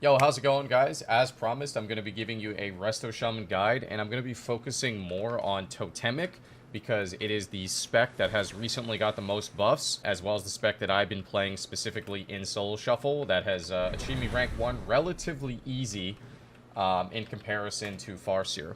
Yo, how's it going, guys? As promised, I'm going to be giving you a Resto Shaman guide, and I'm going to be focusing more on Totemic because it is the spec that has recently got the most buffs, as well as the spec that I've been playing specifically in Solo Shuffle that has achieved me rank 1 relatively easy in comparison to Farseer.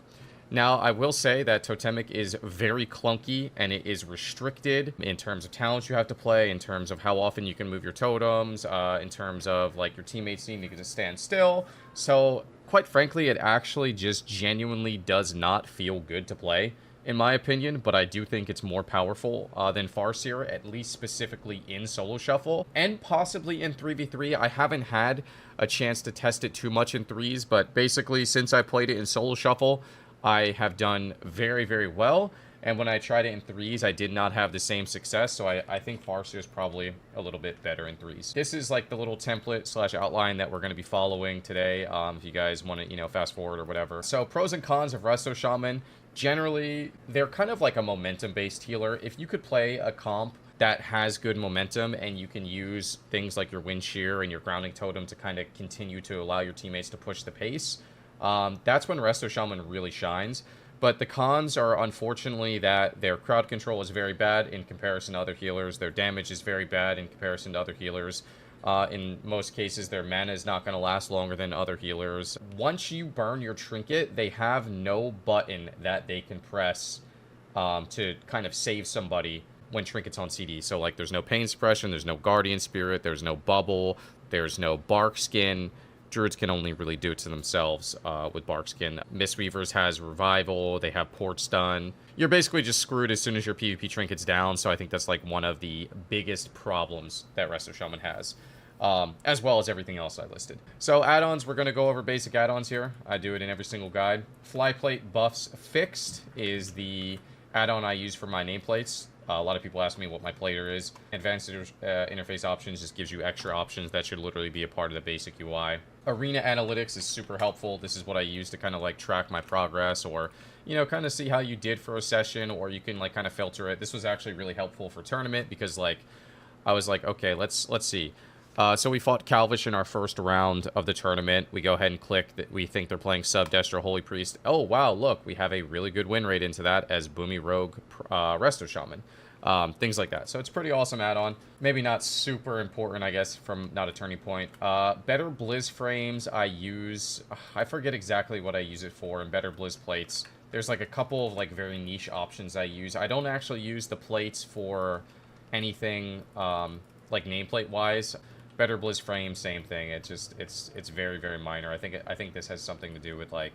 Now, I will say that Totemic is very clunky, and it is restricted in terms of talents you have to play, in terms of how often you can move your totems, in terms of, like, your teammates needing to stand still. So, quite frankly, it actually just genuinely does not feel good to play, in my opinion, but I do think it's more powerful than Farseer, at least specifically in Solo Shuffle, and possibly in 3v3. I haven't had a chance to test it too much in 3s, but basically, since I played it in Solo Shuffle, I have done very, very well, and when I tried it in 3s, I did not have the same success, so I think Farseer is probably a little bit better in 3s. This is like the little template slash outline that we're going to be following today, if you guys want to, fast forward or whatever. So, pros and cons of Resto Shaman. Generally, they're kind of like a momentum-based healer. If you could play a comp that has good momentum and you can use things like your Wind Shear and your Grounding Totem to kind of continue to allow your teammates to push the pace, that's when Resto Shaman really shines. But the cons are, unfortunately, that their crowd control is very bad in comparison to other healers. Their damage is very bad in comparison to other healers. In most cases, their mana is not going to last longer than other healers. Once you burn your trinket, they have no button that they can press to kind of save somebody when trinket's on CD. So, like, there's no pain suppression, there's no guardian spirit, there's no bubble, there's no bark skin. Druids can only really do it to themselves with Barkskin. Mistweavers has Revival, they have Port Stun. You're basically just screwed as soon as your PvP trinket's down, so I think that's like one of the biggest problems that Resto Shaman has. As well as everything else I listed. So add-ons, we're going to go over basic add-ons here. I do it in every single guide. Flyplate Buffs Fixed is the add-on I use for my nameplates. A lot of people ask me what my plater is. Advanced interface options just gives you extra options that should literally be a part of the basic UI. Arena analytics is super helpful. This is what I use to kind of like track my progress, or kind of see how you did for a session, or you can like kind of filter it. This was actually really helpful for tournament because like I was like, okay, let's see. So we fought Calvish in our first round of the tournament. We go ahead and click that we think they're playing Sub Destro Holy Priest. Oh, wow, look, we have a really good win rate into that as Boomy Rogue Resto Shaman. Things like that. So it's pretty awesome add-on. Maybe not super important, I guess, from not a turning point. Better Blizz frames I use. I forget exactly what I use it for. And better Blizz plates. There's like a couple of like very niche options I use. I don't actually use the plates for anything like nameplate-wise. Better Blizz frame, same thing. It's very, very minor. I think this has something to do with like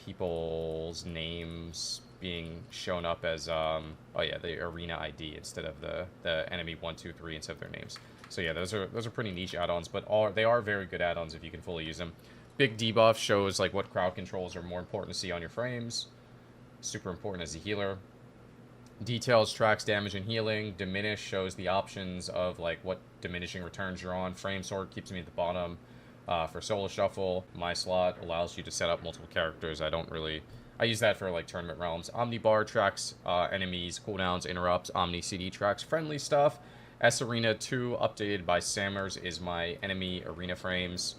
people's names being shown up as oh yeah, the arena ID instead of the enemy 1, 2, 3 instead of their names. So yeah, those are pretty niche add-ons, but they are very good add-ons if you can fully use them. Big debuff shows like what crowd controls are more important to see on your frames. Super important as a healer. Details tracks damage and healing. Diminish shows the options of like what diminishing returns you're on. Frame sort keeps me at the bottom. For Solo Shuffle, my slot allows you to set up multiple characters. I use that for like tournament realms. Omnibar tracks enemies, cooldowns, interrupts. Omni CD tracks friendly stuff. S Arena 2 updated by Sammers is my enemy arena frames.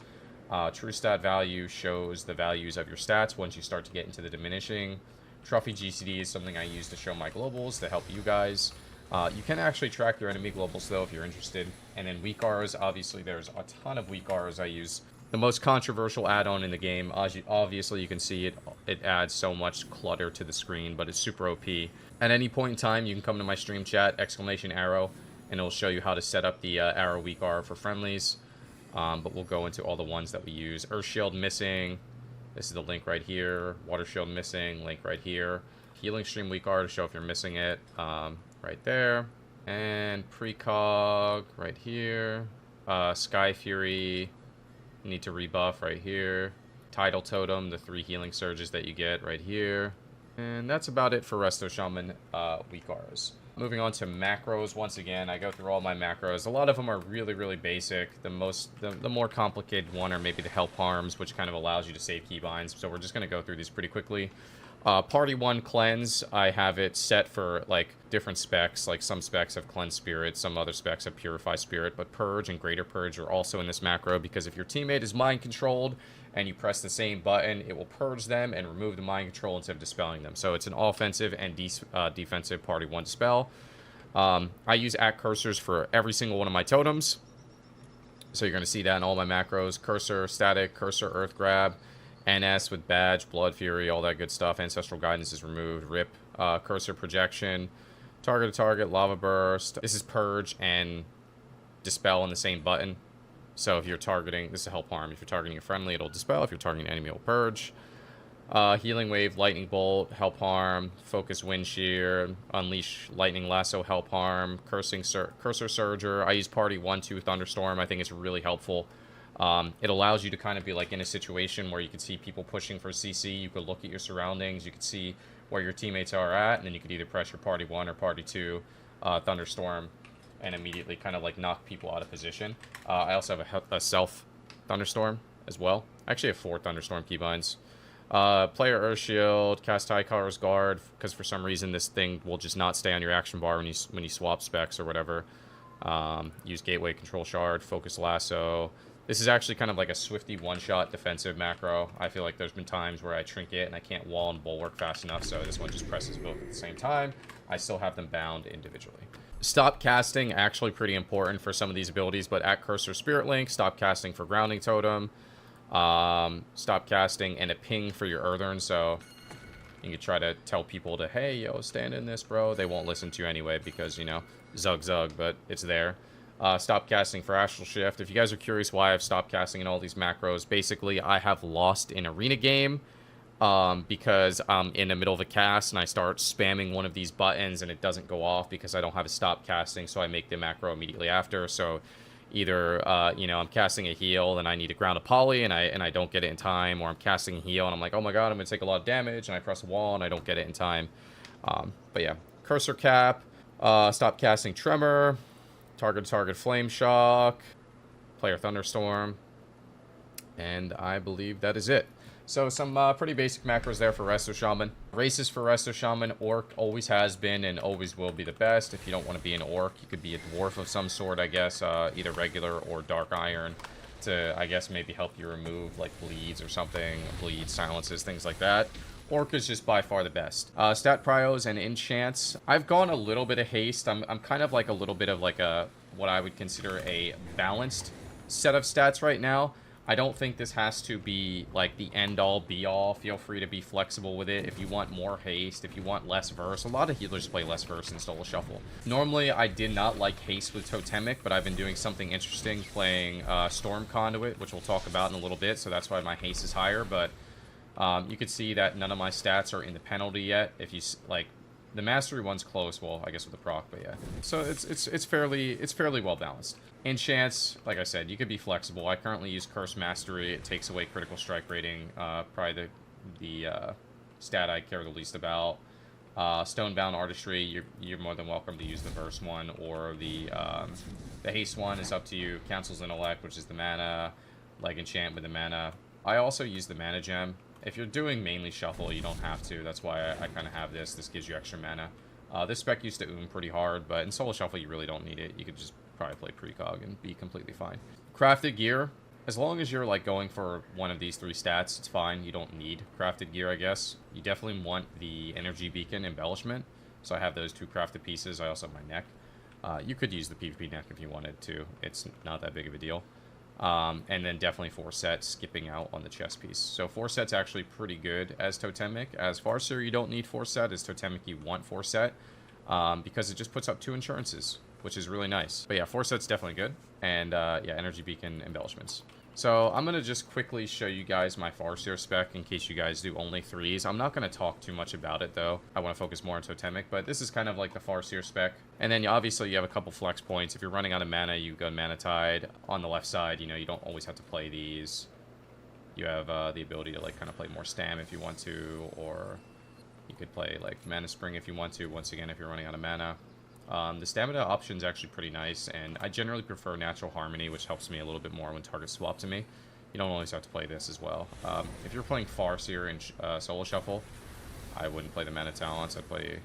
True stat value shows the values of your stats once you start to get into the diminishing. Trophy GCD is something I use to show my globals to help you guys. You can actually track your enemy globals though if you're interested. And then weak Rs, obviously there's a ton of weak Rs I use. The most controversial add-on in the game, obviously you can see it adds so much clutter to the screen, but it's super OP. At any point in time, you can come to my stream chat, !arrow, and it'll show you how to set up the arrow weak R for friendlies. But we'll go into all the ones that we use. Earth Shield missing. This is the link right here. Water Shield missing, link right here. Healing Stream weak R to show if you're missing it, right there. And Precog right here. Sky Fury, need to rebuff right here. Tidal Totem, the 3 healing surges that you get right here. And that's about it for Resto Shaman weak Rs. Moving on to macros, once again, I go through all my macros. A lot of them are really, really basic. The more complicated one are maybe the help harms, which kind of allows you to save keybinds. So we're just going to go through these pretty quickly. Party 1 cleanse, I have it set for like different specs. Like some specs have cleanse spirit, some other specs have purify spirit, but purge and greater purge are also in this macro, because if your teammate is mind controlled and you press the same button, it will purge them and remove the mind control instead of dispelling them. So it's an offensive and defensive party 1 dispel. I use cursors for every single one of my totems. So you're going to see that in all my macros. Cursor, static, cursor, earth grab, NS with badge, blood fury, all that good stuff. Ancestral guidance is removed. Rip, cursor projection, target to target, lava burst. This is purge and dispel in the same button. So if you're targeting, this is help harm. If you're targeting a friendly, it'll dispel. If you're targeting an enemy, it'll purge. Healing wave, lightning bolt, help harm, focus wind shear, unleash lightning lasso, help harm, cursor surger. I use party 1-2 thunderstorm. I think it's really helpful. It allows you to kind of be like in a situation where you can see people pushing for CC. You could look at your surroundings. You could see where your teammates are at, and then you could either press your party 1 or party 2 thunderstorm and immediately kind of like knock people out of position. I also have a self thunderstorm as well. I actually have 4 thunderstorm keybinds. Player Earth Shield, cast High Colors Guard, because for some reason this thing will just not stay on your action bar when you swap specs or whatever. Use Gateway Control Shard, Focus Lasso. This is actually kind of like a Swifty one-shot defensive macro. I feel like there's been times where I trinket and I can't wall and bulwark fast enough, so this one just presses both at the same time. I still have them bound individually. Stop casting, actually pretty important for some of these abilities, but at Cursor Spirit Link, stop casting for Grounding Totem. Stop casting and a ping for your Earthern, so you can try to tell people to, hey, yo, stand in this, bro. They won't listen to you anyway because, you know, zug, but it's there. Stop casting for Astral Shift. If you guys are curious why I've stopped casting in all these macros, basically I have lost an arena game because I'm in the middle of a cast and I start spamming one of these buttons and it doesn't go off because I don't have a stop casting, so I make the macro immediately after. So either, you know, I'm casting a heal and I need to ground a poly and I don't get it in time, or I'm casting a heal and I'm like, oh my god, I'm going to take a lot of damage, and I press a wall and I don't get it in time. But yeah, Cursor Cap, stop casting Tremor, target Flame Shock, player Thunderstorm, and I believe that is it. So some pretty basic macros there for Resto Shaman. Races for Resto Shaman, Orc always has been and always will be the best. If you don't want to be an Orc, you could be a Dwarf of some sort, I guess, either regular or Dark Iron, to, I guess, maybe help you remove, like, bleeds or something, bleeds, silences, things like that. Orc is just by far the best. Stat Prios and Enchants. I've gone a little bit of haste. I'm kind of like a little bit of like a, what I would consider a balanced set of stats right now. I don't think this has to be like the end-all be-all. Feel free to be flexible with it. If you want more haste, if you want less verse. A lot of healers play less verse in Soul Shuffle. Normally, I did not like haste with Totemic, but I've been doing something interesting playing Storm Conduit, which we'll talk about in a little bit, so that's why my haste is higher. But you could see that none of my stats are in the penalty yet. If you, like, the Mastery one's close, well, I guess with the proc, but yeah. So it's fairly well balanced. Enchants, like I said, you could be flexible. I currently use Curse Mastery. It takes away critical strike rating, probably the stat I care the least about. Stonebound Artistry, you're more than welcome to use the Verse one, or the Haste one is up to you. Cancels Intellect, which is the mana, like Enchant with the mana. I also use the Mana Gem. If you're doing mainly Shuffle, you don't have to. That's why I kind of have this. This gives you extra mana. This spec used to pretty hard, but in Solo Shuffle, you really don't need it. You could just probably play precog and be completely fine. Crafted gear, as long as you're like going for one of these 3 stats, it's fine. You don't need crafted gear, I guess. You definitely want the energy beacon embellishment, so I have those 2 crafted pieces. I also have my neck. You could use the PvP neck if you wanted to. It's not that big of a deal. And then definitely 4 sets, skipping out on the chest piece. So 4 set's actually pretty good as Totemic. As Farseer, you don't need 4 set. As Totemic, you want 4 set, because it just puts up 2 insurances, which is really nice. But yeah, 4 set's definitely good. And yeah, energy beacon embellishments. So I'm going to just quickly show you guys my Farseer spec in case you guys do only 3s. I'm not going to talk too much about it, though. I want to focus more on Totemic, but this is kind of like the Farseer spec. And then obviously you have a couple flex points. If you're running out of mana, you go Mana Tide. On the left side, you know, you don't always have to play these. You have the ability to like kind of play more Stam if you want to, or you could play like Mana Spring if you want to, once again, if you're running out of mana. The stamina option is actually pretty nice, and I generally prefer Natural Harmony, which helps me a little bit more when targets swap to me. You don't always have to play this as well. If you're playing Farseer in Solo Shuffle, I wouldn't play the Mana Talents. I'd play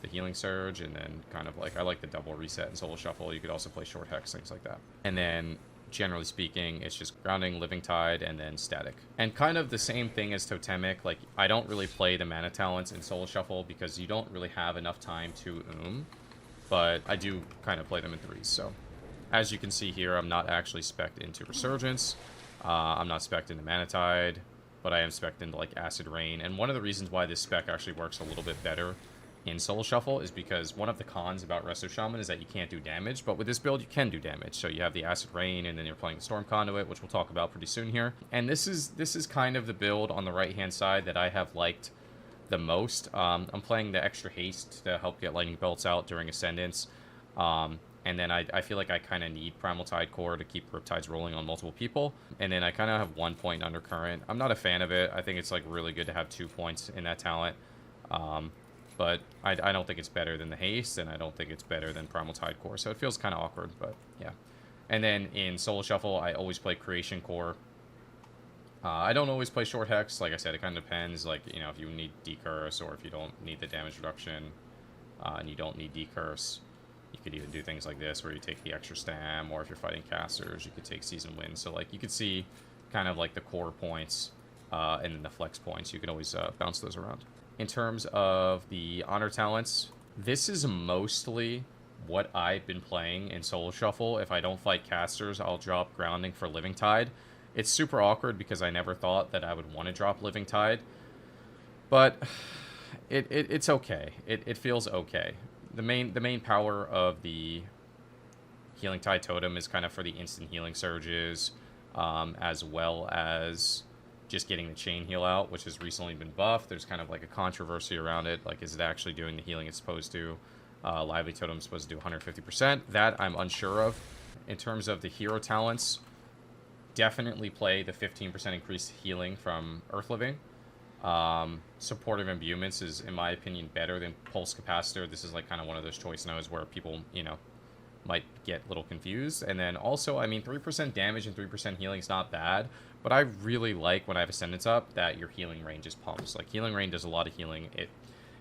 the Healing Surge, and then kind of like, I like the double reset in Solo Shuffle. You could also play Short Hex, things like that. And then, generally speaking, it's just Grounding, Living Tide, and then Static. And kind of the same thing as Totemic. Like, I don't really play the Mana Talents in Solo Shuffle because you don't really have enough time to but I do kind of play them in threes. So, as you can see here, I'm not actually spec'd into Resurgence. I'm not spec'd into Mana Tide, but I am spec'd into, like, Acid Rain. And one of the reasons why this spec actually works a little bit better in Solo Shuffle is because one of the cons about Resto Shaman is that you can't do damage, but with this build you can do damage. So you have the Acid Rain, and then you're playing the Storm Conduit, which we'll talk about pretty soon here. And this is kind of the build on the right-hand side that I have liked the most. I'm playing the extra haste to help get Lightning Bolts out during Ascendance. And then I feel like I kind of need Primal Tide Core to keep Riptides rolling on multiple people. And then I kind of have 1 point Undercurrent. I'm not a fan of it. I think it's like really good to have 2 points in that talent. But I don't think it's better than the haste, and I don't think it's better than Primal Tide Core. So it feels kind of awkward, but yeah. And then in Solo Shuffle, I always play Creation Core. I don't always play Short Hex. Like I said, it kind of depends. Like, you know, if you need Decurse, or if you don't need the damage reduction, and you don't need Decurse, you could even do things like this, where you take the extra stam, or if you're fighting casters, you could take Season Wind. So, like, you could see kind of like the core points, and then the flex points. You can always bounce those around. In terms of the Honor Talents, this is mostly what I've been playing in Solo Shuffle. If I don't fight casters, I'll drop Grounding for Living Tide. It's super awkward because I never thought that I would want to drop Living Tide, but it's okay. It feels okay. The main power of the Healing Tide Totem is kind of for the instant healing surges, as well as just getting the chain heal out, which has recently been buffed. There's kind of like a controversy around it. Like, is it actually doing the healing it's supposed to? Lively Totem is supposed to do 150%. That I'm unsure of. In terms of the hero talents, definitely play the 15% increased healing from Earth Living. Supportive Imbuements is, in my opinion, better than Pulse Capacitor. This is like kind of one of those choice nodes where people, you know, might get a little confused. And then also, I mean, 3% damage and 3% healing is not bad, but I really like when I have Ascendance up that your healing rain just pumps. Like, healing rain does a lot of healing.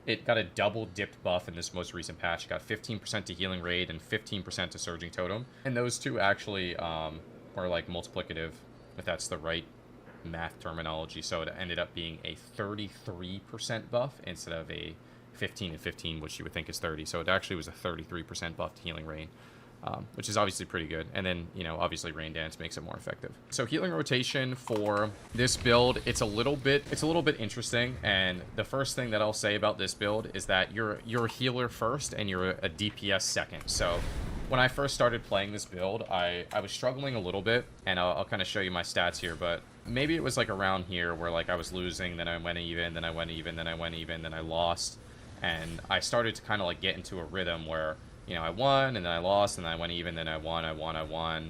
It got a double dipped buff in this most recent patch. It got 15% to healing raid and 15% to surging totem. And those two actually were like multiplicative, if that's the right math terminology. So it ended up being a 33% buff instead of a 15 and 15, which you would think is 30. So it actually was a 33% buff to healing rain, which is obviously pretty good. And then, you know, obviously Rain Dance makes it more effective. So healing rotation for this build, it's a little bit interesting. And the first thing that I'll say about this build is that you're a healer first and you're a DPS second. So when I first started playing this build, I was struggling a little bit, and I'll kind of show you my stats here, but maybe it was like around here where like I was losing, then I went even, then I went even, then I went even, then I lost. And I started to kind of like get into a rhythm where, you know, I won, and then I lost, and then I went even, then I won,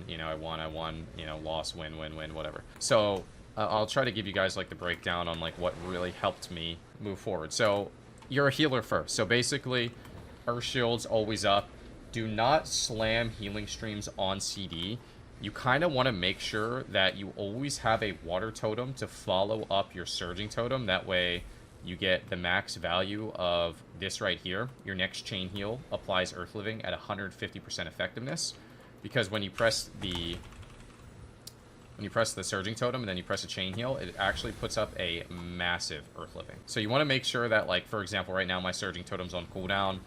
you know, I won, you know, lost, win, whatever. So I'll try to give you guys like the breakdown on like what really helped me move forward. So you're a healer first. So basically, Earth Shield's always up. Do not slam healing streams on CD. You kind of want to make sure that you always have a water totem to follow up your surging totem. That way you get the max value of this right here. Your next chain heal applies Earth Living at 150% effectiveness, because when you press the surging totem and then you press a chain heal, it actually puts up a massive Earth Living. So you want to make sure that, like, for example, right now my surging totem's on cooldown.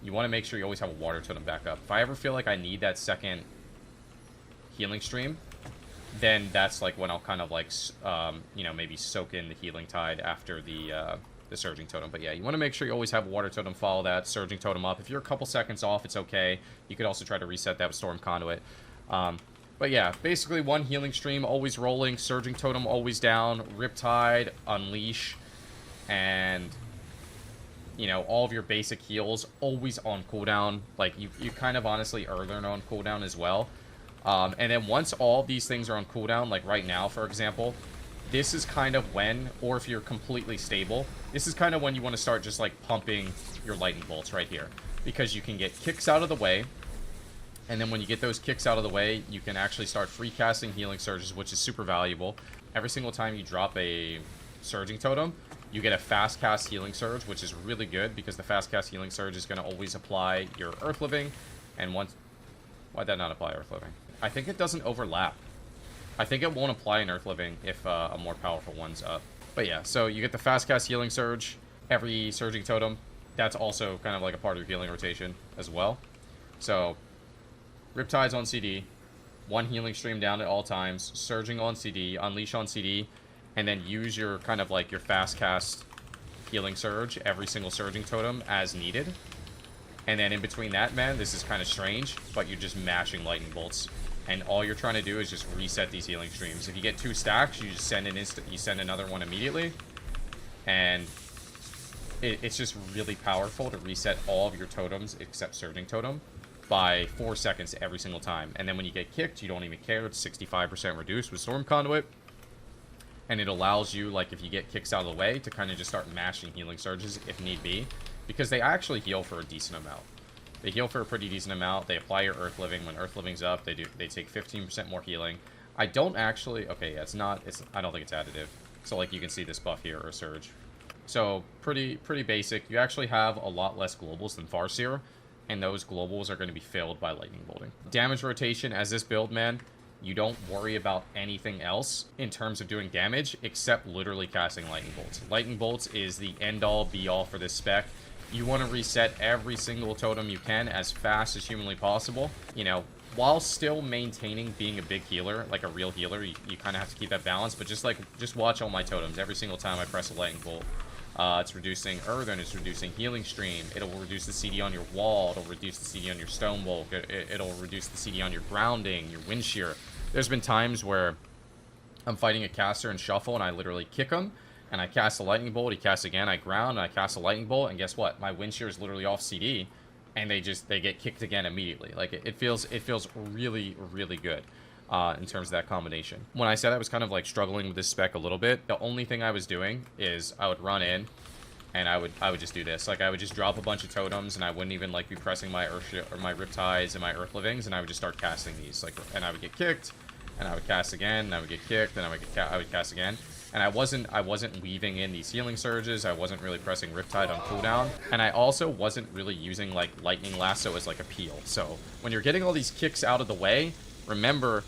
You want to make sure you always have a water totem backup. If I ever feel like I need that second healing stream, then that's like when I'll kind of like, you know, maybe soak in the healing tide after the surging totem. But yeah, you want to make sure you always have a water totem follow that surging totem up. If you're a couple seconds off, it's okay. You could also try to reset that with Storm Conduit. But yeah, basically one healing stream always rolling, surging totem always down, Riptide, Unleash, and, you know, all of your basic heals always on cooldown. Like, you kind of honestly earn on cooldown as well. And then once all these things are on cooldown, like right now, for example, this is kind of when, or if you're completely stable, this is kind of when you want to start just like pumping your lightning bolts right here. because you can get kicks out of the way. And then when you get those kicks out of the way, you can actually start free casting healing surges, which is super valuable. Every single time you drop a surging totem, you get a fast cast healing surge, which is really good because the fast cast healing surge is going to always apply your earth living. And once... Why'd that not apply earth living? I think it doesn't overlap. I think it won't apply an earth living if a more powerful one's up. But yeah, so you get the fast cast healing surge, every surging totem. That's also kind of like a part of your healing rotation as well. So... Riptide's on CD, one healing stream down at all times, surging on CD, unleash on CD, and then use your kind of like your fast cast healing surge, every single surging totem as needed. And then in between that, man, this is kind of strange, but you're just mashing lightning bolts. And all you're trying to do is just reset these healing streams. If you get 2 stacks, you just send you send another one immediately. And it's just really powerful to reset all of your totems except surging totem by 4 seconds every single time. And then when you get kicked, you don't even care. It's 65% reduced with Storm Conduit. And it allows you, like, if you get kicks out of the way, to kind of just start mashing healing surges if need be. Because they actually heal for a decent amount. They heal for a pretty decent amount. They apply your Earth Living. When Earth Living's up, they take 15% more healing. I don't actually... Okay, yeah, I don't think it's additive. So, like, you can see this buff here, or surge. So, pretty basic. You actually have a lot less globals than Farseer. And those globals are going to be filled by lightning bolting. Damage rotation, as this build, man, you don't worry about anything else in terms of doing damage, except literally casting lightning bolts. Lightning bolts is the end-all, be-all for this spec. You want to reset every single totem you can as fast as humanly possible, you know, while still maintaining being a big healer, like a real healer. You kind of have to keep that balance, but just watch all my totems. Every single time I press a lightning bolt, it's reducing Earthen, it's reducing Healing Stream, it'll reduce the CD on your wall, it'll reduce the CD on your Stone Bulk, it'll reduce the CD on your Grounding, your Wind Shear. There's been times where I'm fighting a caster in Shuffle and I literally kick him, and I cast a Lightning Bolt, he casts again, I ground, and I cast a Lightning Bolt, and guess what? My Wind Shear is literally off CD, and they get kicked again immediately. Like, it feels really, really good. In terms of that combination. When I said I was kind of like struggling with this spec a little bit, the only thing I was doing is I would run in and I would just do this. Like, I would just drop a bunch of totems and I wouldn't even like be pressing my my Riptides and my Earth Livings, and I would just start casting these. Like, and I would get kicked and I would cast again, and I would get kicked and I would cast again. And I wasn't weaving in these healing surges. I wasn't really pressing Riptide on cooldown. And I also wasn't really using like Lightning Lasso as like a peel. So when you're getting all these kicks out of the way, remember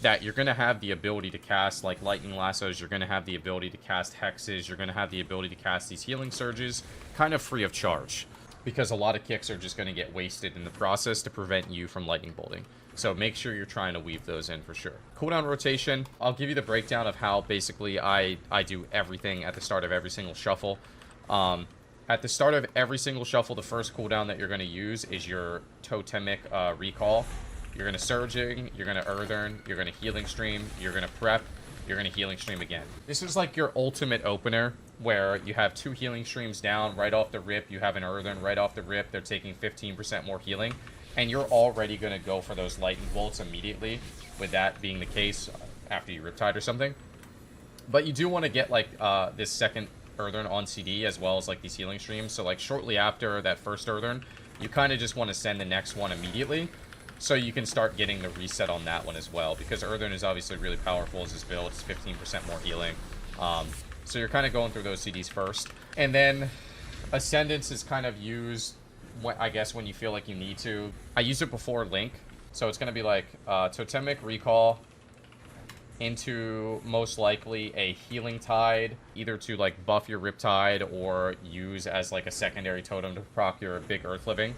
that you're going to have the ability to cast like Lightning Lassos, you're going to have the ability to cast Hexes, you're going to have the ability to cast these healing surges kind of free of charge. Because a lot of kicks are just going to get wasted in the process to prevent you from lightning bolting. So make sure you're trying to weave those in for sure. Cooldown rotation, I'll give you the breakdown of how basically I do everything at the start of every single shuffle. At the start of every single shuffle, the first cooldown that you're going to use is your Totemic recall. You're going to Surging, you're going to Earthern, you're going to Healing Stream, you're going to Prep, you're going to Healing Stream again. This is like your ultimate opener, where you have 2 Healing Streams down right off the rip, you have an Earthern right off the rip, they're taking 15% more healing, and you're already going to go for those Lightning Bolts immediately, with that being the case after you Riptide or something. But you do want to get like this second Earthern on CD, as well as like these Healing Streams, so like shortly after that first Earthern, you kind of just want to send the next one immediately, so you can start getting the reset on that one as well, because Earthern is obviously really powerful as this build. It's 15% more healing. So you're kind of going through those CDs first. And then Ascendance is kind of used, I guess, when you feel like you need to. I use it before Link. So it's going to be like Totemic Recall into most likely a Healing Tide, either to like buff your Riptide or use as like a secondary totem to proc your big Earth Living.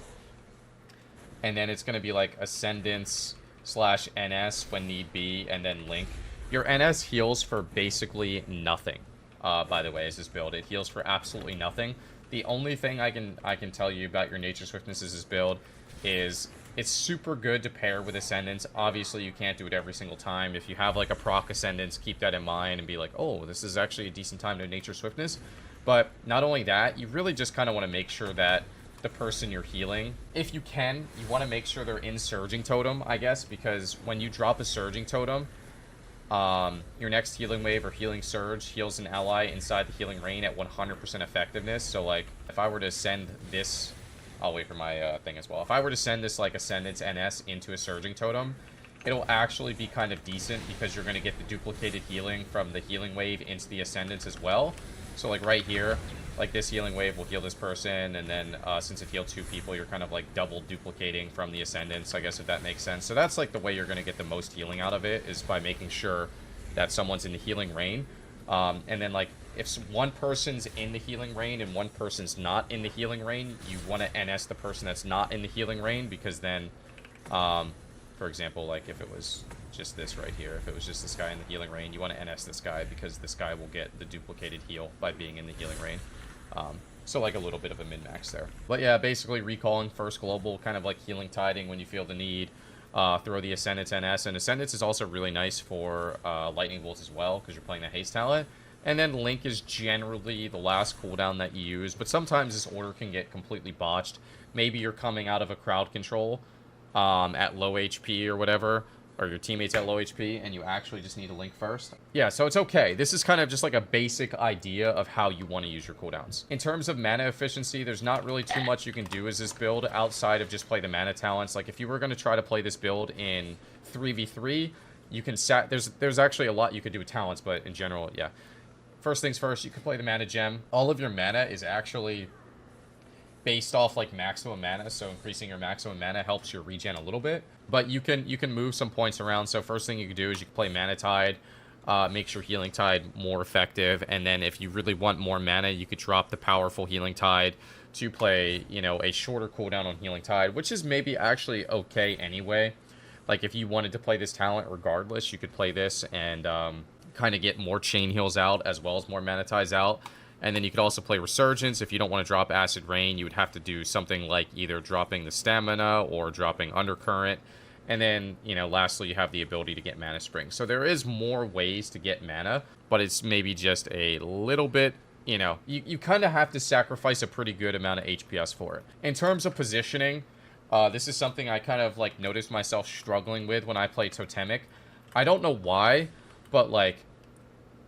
And then it's going to be like Ascendance / NS when need be, and then Link. Your NS heals for basically nothing, by the way, as this build. It heals for absolutely nothing. The only thing I can tell you about your Nature Swiftness as this build is it's super good to pair with Ascendance. Obviously, you can't do it every single time. If you have like a proc Ascendance, keep that in mind and be like, oh, this is actually a decent time to Nature Swiftness. But not only that, you really just kind of want to make sure that the person you're healing, if you can, you want to make sure they're in Surging Totem, I guess, because when you drop a Surging Totem, your next Healing Wave or Healing Surge heals an ally inside the healing rain at 100% effectiveness. So like, if I were to send this I'll wait for my thing as well. If I were to send this like Ascendance NS into a Surging Totem, it'll actually be kind of decent because you're going to get the duplicated healing from the healing wave into the Ascendance as well. So like right here, like this healing wave will heal this person, and then since it healed 2 people, you're kind of like double duplicating from the Ascendance, I guess, if that makes sense. So that's like the way you're going to get the most healing out of it, is by making sure that someone's in the healing rain. And then like if one person's in the healing rain and one person's not in the healing rain, you want to NS the person that's not in the healing rain, because then, for example, like if it was just this right here, if it was just this guy in the healing rain, you want to NS this guy because this guy will get the duplicated heal by being in the healing rain. So like a little bit of a min-max there. But yeah, basically recalling first global, kind of like healing tiding when you feel the need. Throw the Ascendance NS, and Ascendance is also really nice for Lightning Bolts as well, because you're playing the haste talent. And then Link is generally the last cooldown that you use, but sometimes this order can get completely botched. Maybe you're coming out of a crowd control at low HP or whatever, or your teammates at low HP, and you actually just need a Link first. Yeah, so it's okay. This is kind of just like a basic idea of how you want to use your cooldowns. In terms of mana efficiency, there's not really too much you can do as this build outside of just play the mana talents. Like if you were going to try to play this build in 3v3, you can there's actually a lot you could do with talents, but in general, yeah. First things first, you can play the mana gem. All of your mana is actually based off like maximum mana, so increasing your maximum mana helps your regen a little bit, but you can move some points around. So first thing you can do is you can play Mana Tide, makes your Healing Tide more effective, and then if you really want more mana, you could drop the powerful Healing Tide to play, you know, a shorter cooldown on Healing Tide, which is maybe actually okay anyway. Like if you wanted to play this talent regardless, you could play this and kind of get more chain heals out as well as more Mana Tides out. And then you could also play Resurgence. If you don't want to drop Acid Rain, you would have to do something like either dropping the Stamina or dropping Undercurrent. And then, you know, lastly, you have the ability to get Mana Spring. So there is more ways to get mana, but it's maybe just a little bit, you know, you kind of have to sacrifice a pretty good amount of HPS for it. In terms of positioning, this is something I kind of, like, noticed myself struggling with when I play Totemic. I don't know why, but, like,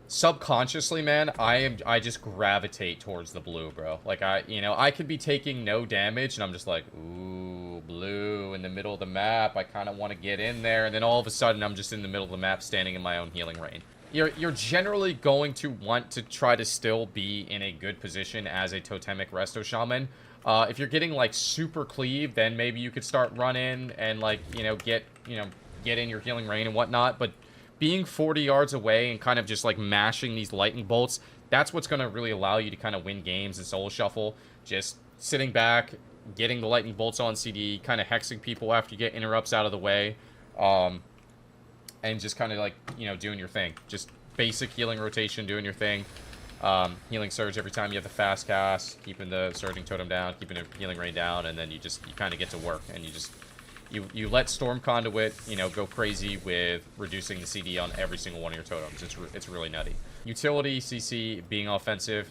subconsciously, man, I just gravitate towards the blue, bro. Like, I could be taking no damage, and I'm just like, ooh, blue in the middle of the map. I kind of want to get in there, and then all of a sudden, I'm just in the middle of the map, standing in my own healing rain. You're generally going to want to try to still be in a good position as a Totemic Resto Shaman. If you're getting, like, super cleave, then maybe you could start running and, like, get in your healing rain and whatnot, but being 40 yards away and kind of just like mashing these lightning bolts, that's what's going to really allow you to kind of win games in solo shuffle. Just sitting back, getting the lightning bolts on CD, kind of hexing people after you get interrupts out of the way, and just kind of like, doing your thing. Just basic healing rotation, doing your thing. Healing surge every time you have the fast cast, keeping the surging totem down, keeping the healing rain down, and then you kind of get to work, and you let Storm Conduit, go crazy with reducing the CD on every single one of your totems. It's really nutty. Utility, CC, being offensive.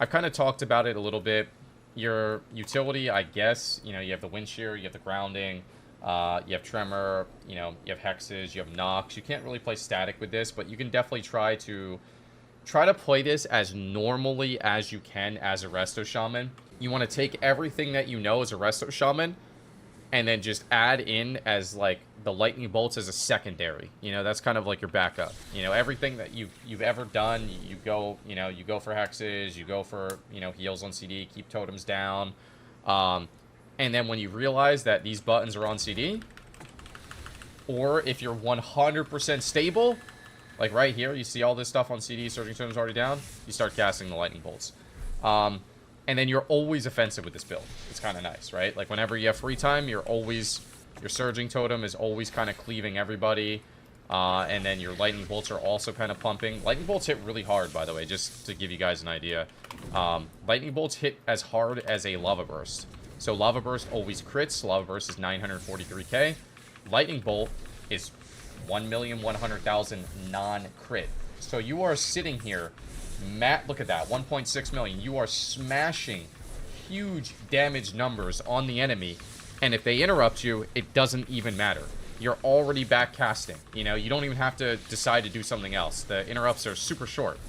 I've kind of talked about it a little bit. Your utility, I guess, you have the Wind Shear, you have the Grounding, you have Tremor, you have Hexes, you have Nox. You can't really play static with this, but you can definitely try to play this as normally as you can as a Resto Shaman. You want to take everything that you know as a Resto Shaman, and then just add in as, like, the lightning bolts as a secondary. That's kind of like your backup. Everything that you've ever done, you go for hexes, you go for, heals on CD, keep totems down. And then when you realize that these buttons are on CD, or if you're 100% stable, like right here, you see all this stuff on CD, surging totems already down, you start casting the lightning bolts. And then you're always offensive with this build. It's kind of nice, right? Like, whenever you have free time, your surging totem is always kind of cleaving everybody. And then your lightning bolts are also kind of pumping. Lightning bolts hit really hard, by the way, just to give you guys an idea. Lightning bolts hit as hard as a lava burst. So lava burst always crits. Lava burst is 943k. Lightning bolt is 1,100,000 non-crit. So you are sitting here, look at that, 1.6 million. You are smashing huge damage numbers on the enemy, and if they interrupt you, it doesn't even matter. You're already back casting. You don't even have to decide to do something else. The interrupts are super short.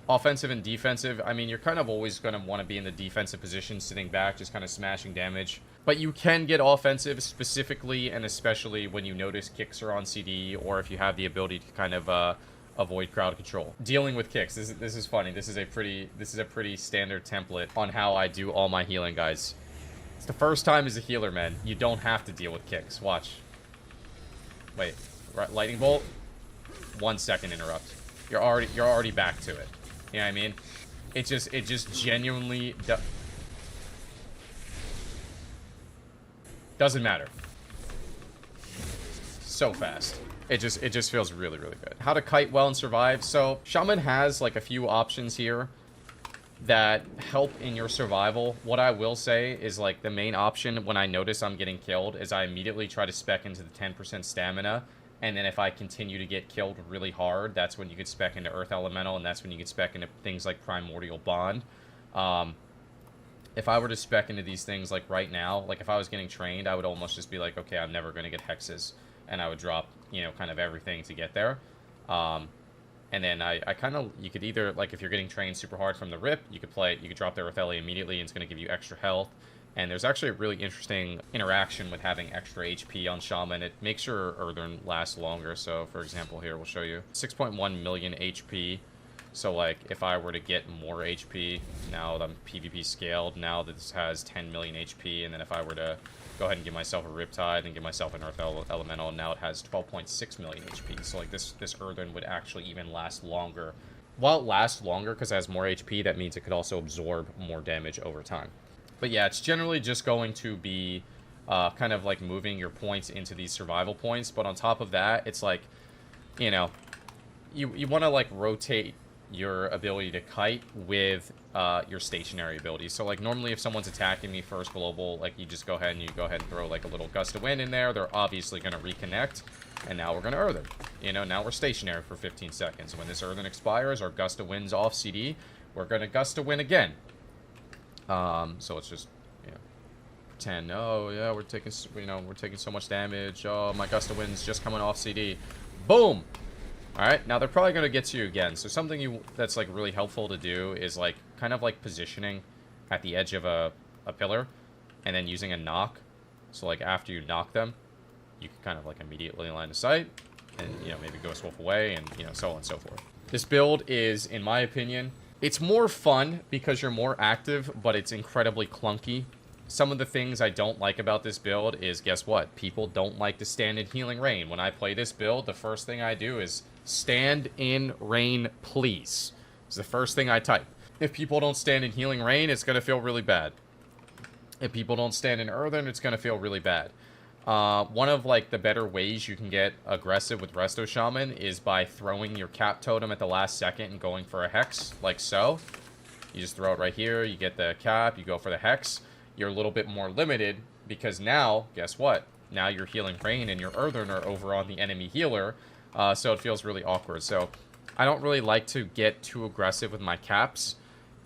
Offensive and defensive, I mean, you're kind of always going to want to be in the defensive position, sitting back, just kind of smashing damage. But you can get offensive, specifically and especially when you notice kicks are on CD, or if you have the ability to kind of avoid crowd control. Dealing with kicks, this is funny. This is a pretty standard template on how I do all my healing, guys. It's the first time as a healer, man. You don't have to deal with kicks. Watch. Wait, lightning bolt. 1 second interrupt. You're already back to it. You know what I mean? It just genuinely doesn't matter. So fast. It just feels really, really good. How to kite well and survive. So Shaman has like a few options here that help in your survival. What I will say is like the main option when I notice I'm getting killed is I immediately try to spec into the 10% stamina. And then if I continue to get killed really hard, that's when you could spec into Earth Elemental, and that's when you could spec into things like Primordial Bond. If I were to spec into these things like right now, like if I was getting trained, I would almost just be like, okay, I'm never going to get hexes. And I would drop, you know, kind of everything to get there. And then I kind of, you could either, like if you're getting trained super hard from the rip, you could drop the Earth Ele immediately, and it's going to give you extra health. And there's actually a really interesting interaction with having extra HP on Shaman. It makes your Earthen last longer. So, for example, here, we'll show you. 6.1 million HP. So, like, if I were to get more HP, now that I'm PvP scaled, now this has 10 million HP. And then if I were to go ahead and give myself a Riptide and give myself an Earth Elemental, now it has 12.6 million HP. So, like, this Earthen would actually even last longer. While it lasts longer because it has more HP, that means it could also absorb more damage over time. But yeah, it's generally just going to be kind of like moving your points into these survival points. But on top of that, it's like, you know, you want to like rotate your ability to kite with your stationary abilities. So like normally if someone's attacking me first global, like you just go ahead and throw like a little gust of wind in there. They're obviously going to reconnect. And now we're going to Earthen. You know, now we're stationary for 15 seconds. When this Earthen expires, our gust of wind's off CD. We're going to gust of wind again. So it's just, you know, pretend, oh yeah, we're taking so much damage. Oh, my gust of wind's just coming off CD. Boom! Alright, now they're probably going to get to you again. So something that's like really helpful to do is like kind of like positioning at the edge of a pillar and then using a knock. So like after you knock them, you can kind of like immediately line of sight and, you know, maybe Ghost Wolf away and, you know, so on and so forth. This build is, in my opinion, it's more fun because you're more active, but it's incredibly clunky. Some of the things I don't like about this build is, guess what? People don't like to stand in healing rain. When I play this build, the first thing I do is stand in rain, please. It's the first thing I type. If people don't stand in healing rain, it's going to feel really bad. If people don't stand in Earthen, it's going to feel really bad. One of like the better ways you can get aggressive with Resto Shaman is by throwing your cap totem at the last second and going for a hex, like so. You just throw it right here, you get the cap, you go for the hex. You're a little bit more limited because now, guess what? Now your healing rain and your Earthen are over on the enemy healer, so it feels really awkward. So I don't really like to get too aggressive with my caps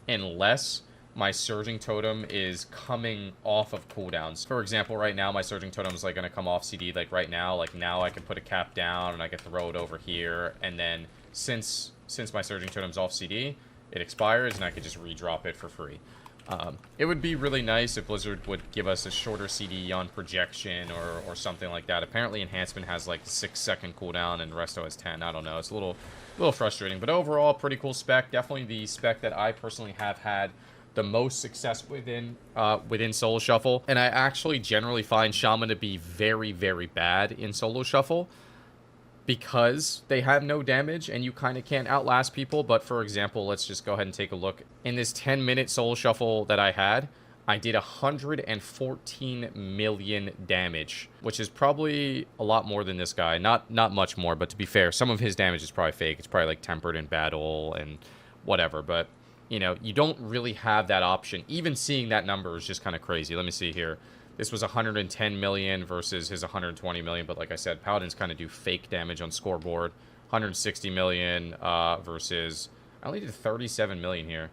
unless my Surging Totem is coming off of cooldowns. For example, right now, my Surging Totem is like going to come off CD like right now. Like now I can put a cap down and I can throw it over here. And then since my Surging Totem's off CD, it expires and I could just redrop it for free. It would be really nice if Blizzard would give us a shorter CD on projection or something like that. Apparently Enhancement has like 6-second cooldown and Resto has 10. I don't know. It's a little frustrating. But overall, pretty cool spec. Definitely the spec that I personally have had the most success within Solo Shuffle. And I actually generally find Shaman to be very, very bad in Solo Shuffle because they have no damage and you kind of can't outlast people. But for example, let's just go ahead and take a look. In this 10-minute Solo Shuffle that I had, I did 114 million damage, which is probably a lot more than this guy. Not much more, but to be fair, some of his damage is probably fake. It's probably like tempered in battle and whatever, but you know, you don't really have that option. Even seeing that number is just kind of crazy. Let me see here. This was 110 million versus his 120 million. But like I said, Paladins kind of do fake damage on scoreboard. 160 million versus... I only did 37 million here.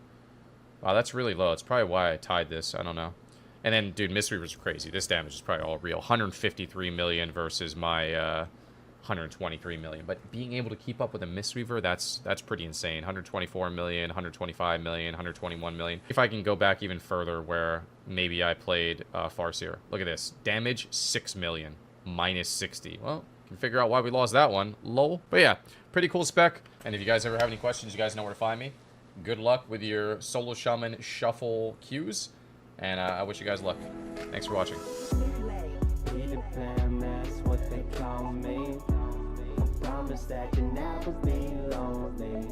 Wow, that's really low. It's probably why I tied this. I don't know. And then, dude, Mistweavers are crazy. This damage is probably all real. 153 million versus my 123 million. But being able to keep up with a Mistweaver, that's pretty insane. 124 million, 125 million, 121 million. If I can go back even further where maybe I played Farseer. Look at this. Damage, 6 million. Minus 60. Well, you can figure out why we lost that one. Lol. But yeah, pretty cool spec. And if you guys ever have any questions, you guys know where to find me. Good luck with your Solo Shaman shuffle queues. And I wish you guys luck. Thanks for watching. That's what they call me. I promise that you never be lonely.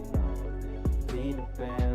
Be the band.